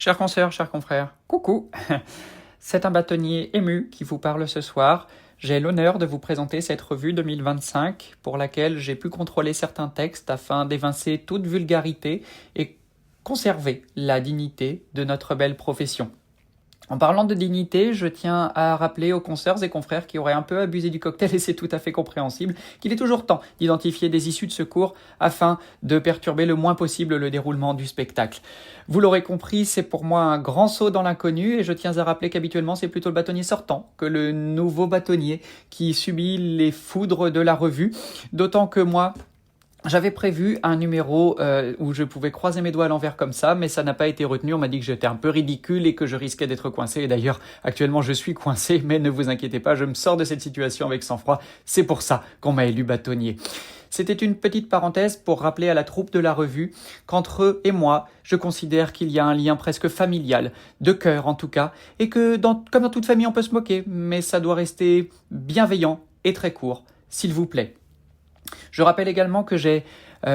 Chers consoeurs, chers confrères, coucou. C'est un bâtonnier ému qui vous parle ce soir. J'ai l'honneur de vous présenter cette revue 2025 pour laquelle j'ai pu contrôler certains textes afin d'évincer toute vulgarité et conserver la dignité de notre belle profession. En parlant de dignité, je tiens à rappeler aux consoeurs et confrères qui auraient un peu abusé du cocktail, et c'est tout à fait compréhensible, qu'il est toujours temps d'identifier des issues de secours afin de perturber le moins possible le déroulement du spectacle. Vous l'aurez compris, c'est pour moi un grand saut dans l'inconnu, et je tiens à rappeler qu'habituellement c'est plutôt le bâtonnier sortant que le nouveau bâtonnier qui subit les foudres de la revue, d'autant que moi, j'avais prévu un numéro où je pouvais croiser mes doigts à l'envers comme ça, mais ça n'a pas été retenu. On m'a dit que j'étais un peu ridicule et que je risquais d'être coincé. Et d'ailleurs, actuellement, je suis coincé, mais ne vous inquiétez pas, je me sors de cette situation avec sang-froid. C'est pour ça qu'on m'a élu bâtonnier. C'était une petite parenthèse pour rappeler à la troupe de la revue qu'entre eux et moi, je considère qu'il y a un lien presque familial, de cœur en tout cas, et que comme dans toute famille, on peut se moquer, mais ça doit rester bienveillant et très court, s'il vous plaît. Je rappelle également que j'ai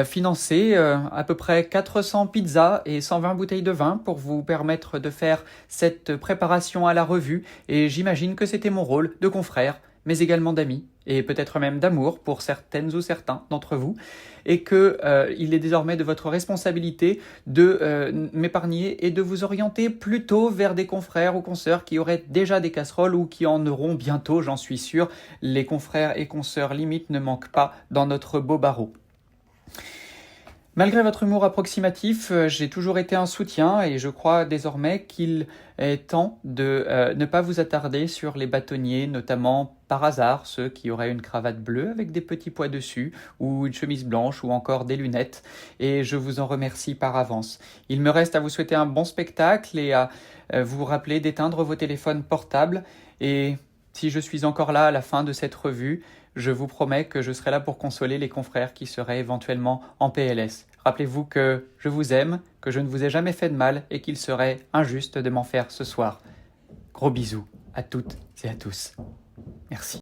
financé à peu près 400 pizzas et 120 bouteilles de vin pour vous permettre de faire cette préparation à la revue, et j'imagine que c'était mon rôle de confrère, mais également d'ami, et peut-être même d'amour pour certaines ou certains d'entre vous, et que il est désormais de votre responsabilité de m'épargner et de vous orienter plutôt vers des confrères ou consoeurs qui auraient déjà des casseroles ou qui en auront bientôt, j'en suis sûr. Les confrères et consoeurs limites ne manquent pas dans notre beau barreau. Malgré votre humour approximatif, j'ai toujours été un soutien, et je crois désormais qu'il est temps de ne pas vous attarder sur les bâtonniers, notamment par hasard ceux qui auraient une cravate bleue avec des petits pois dessus, ou une chemise blanche, ou encore des lunettes, et je vous en remercie par avance. Il me reste à vous souhaiter un bon spectacle et à vous rappeler d'éteindre vos téléphones portables, et si je suis encore là à la fin de cette revue, je vous promets que je serai là pour consoler les confrères qui seraient éventuellement en PLS. Rappelez-vous que je vous aime, que je ne vous ai jamais fait de mal et qu'il serait injuste de m'en faire ce soir. Gros bisous à toutes et à tous. Merci.